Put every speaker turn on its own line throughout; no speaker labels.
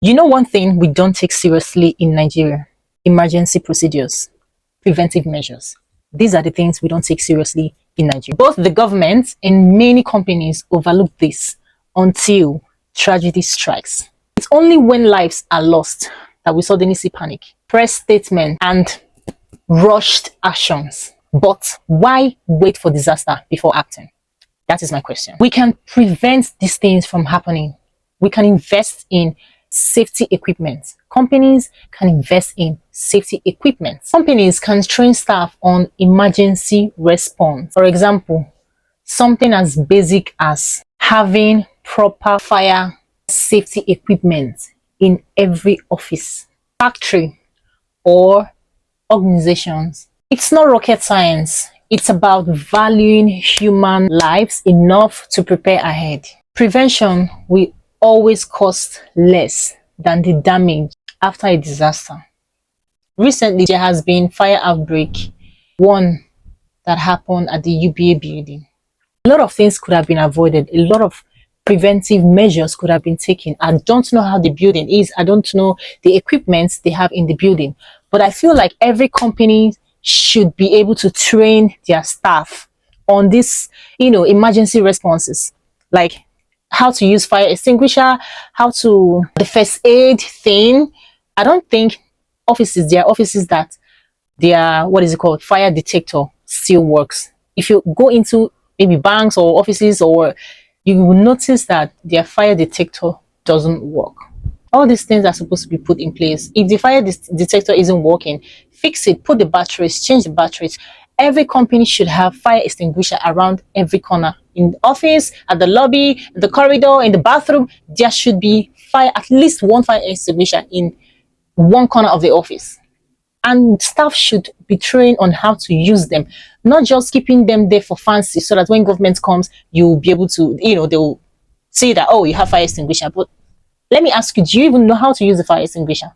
You know one thing we don't take seriously in Nigeria? Emergency procedures, preventive measures. These are the things we don't take seriously in Nigeria. Both the government and many companies overlook this until tragedy strikes. It's only when lives are lost that we suddenly see panic, press statements, and rushed actions. But why wait for disaster before acting? That is my question. We can prevent these things from happening. We can invest in safety equipment. Companies can invest in safety equipment. Companies can train staff on emergency response. For example, something as basic as having proper fire safety equipment in every office, factory, or organizations. It's not rocket science. It's about valuing human lives enough to prepare ahead. Prevention will always cost less than the damage after a disaster. Recently, there has been fire outbreak, one that happened at the UBA building. A lot of things could have been avoided. A lot of preventive measures could have been taken. I don't know how the building is. I don't know the equipment they have in the building. But I feel like every company should be able to train their staff on this, emergency responses. Like how to use fire extinguisher, how to the first aid thing. I don't think there are offices that their fire detector still works. If you go into maybe banks or offices, or you will notice that their fire detector doesn't work. All these things are supposed to be put in place. If the fire detector isn't working, fix it, put the batteries, change the batteries. Every company should have fire extinguisher around every corner. In the office, at the lobby, the corridor, in the bathroom, there should be at least one fire extinguisher in one corner of the office. And staff should be trained on how to use them, not just keeping them there for fancy, so that when government comes, you'll be able to, they'll say that, oh, you have fire extinguisher. But let me ask you, do you even know how to use the fire extinguisher?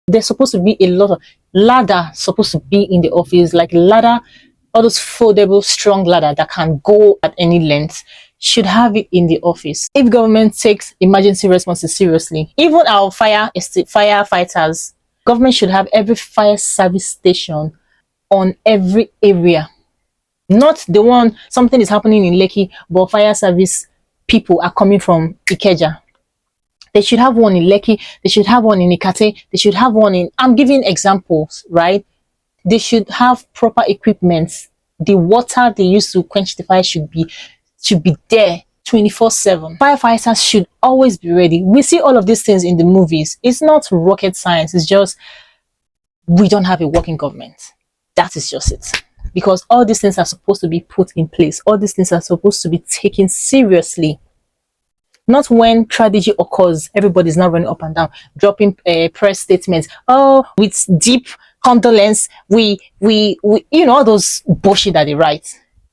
There's supposed to be a lot of ladder supposed to be in the office, like ladder, all those foldable, strong ladder that can go at any length, should have it in the office. If government takes emergency responses seriously, even our firefighters, government should have every fire service station on every area. Not the one, something is happening in Lekki, but fire service people are coming from Ikeja. They should have one in Lekki, they should have one in Ikate, they should have one in, I'm giving examples, right? They should have proper equipment. The water they use to quench the fire should be there 24/7. Firefighters should always be ready. We see all of these things in the movies. It's not rocket science. It's just we don't have a working government. That is just it. Because all these things are supposed to be put in place. All these things are supposed to be taken seriously. Not when tragedy occurs, everybody's now running up and down, dropping press statements. Oh, with deep condolence, we all those bullshit that they write.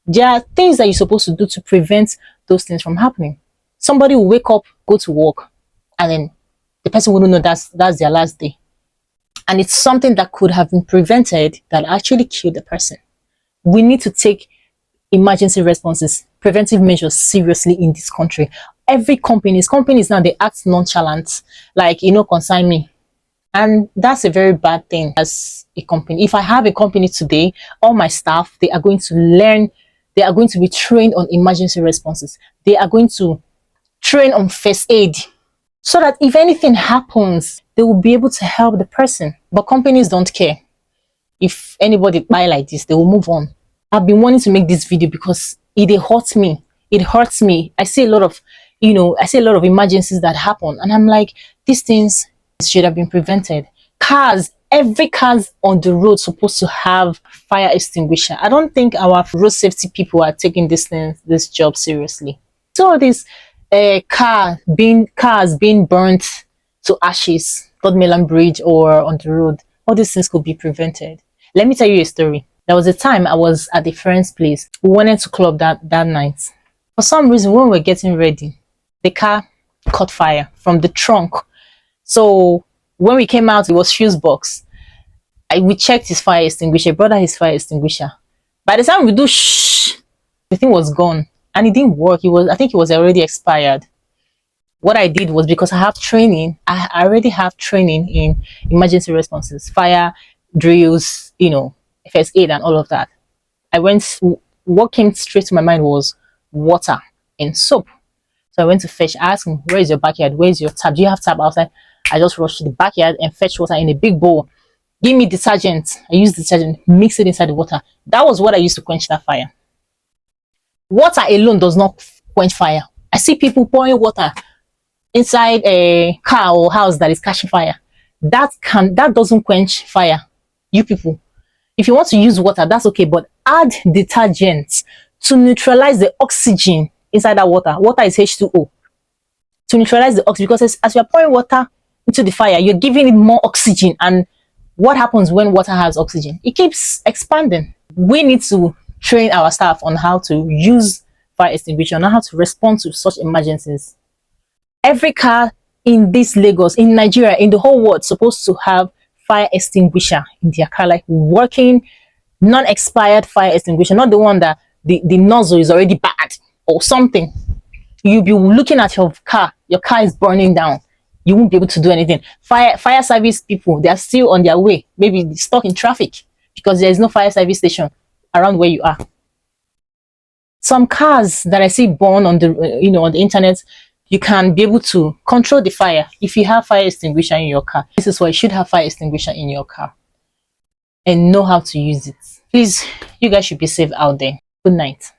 There are things that you're supposed to do to prevent those things from happening. Somebody will wake up, go to work, and then the person wouldn't know that's their last day. And it's something that could have been prevented that actually killed the person. We need to take emergency responses, preventive measures seriously in this country. Every companies now, they act nonchalant, like, consign me. And that's a very bad thing as a company. If I have a company today, all my staff, they are going to learn, they are going to be trained on emergency responses. They are going to train on first aid, so that if anything happens, they will be able to help the person. But companies don't care. If anybody buy like this, they will move on. I've been wanting to make this video because it hurts me. It hurts me. I see a lot of, emergencies that happen, and I'm like, these things should have been prevented. Every cars on the road supposed to have fire extinguisher. I don't think our road safety people are taking this job seriously. So these cars being burnt to ashes, God Mellon Bridge or on the road, all these things could be prevented. Let me tell you a story. There was a time I was at a friend's place. We went to club that night. For some reason, when we were getting ready, the car caught fire from the trunk. So when we came out, it was fuse box. We checked his fire extinguisher, brought out his fire extinguisher. By the time we do the thing was gone, and it didn't work. I think it was already expired. What I did was, because I have training, I already have training in emergency responses, fire drills, first aid and all of that. What came straight to my mind was water and soap. So I went to fetch, asked him, where is your backyard? Where is your tap? Do you have tap outside? I just rushed to the backyard and fetched water in a big bowl. Give me detergent. I used detergent, mix it inside the water. That was what I used to quench that fire. Water alone does not quench fire. I see people pouring water inside a car or house that is catching fire. That doesn't quench fire. You people, if you want to use water, that's okay, but add detergent to neutralize the oxygen inside that water. Water is H2O. To neutralize the oxygen, because as you're pouring water into the fire, you're giving it more oxygen. And what happens when water has oxygen? It keeps expanding. We need to train our staff on how to use fire extinguisher, on how to respond to such emergencies. Every car in this Lagos, in Nigeria, in the whole world, supposed to have fire extinguisher in their car, like working, non-expired fire extinguisher, not the one that the nozzle is already bad or something. You'll be looking at your car is burning down. You won't be able to do anything. Fire service people, they are still on their way, maybe stuck in traffic because there is no fire service station around where you are. Some cars that I see burn on the on the internet, you can be able to control the fire if you have fire extinguisher in your car. This is why you should have fire extinguisher in your car and know how to use it. Please, you guys should be safe out there. Good night.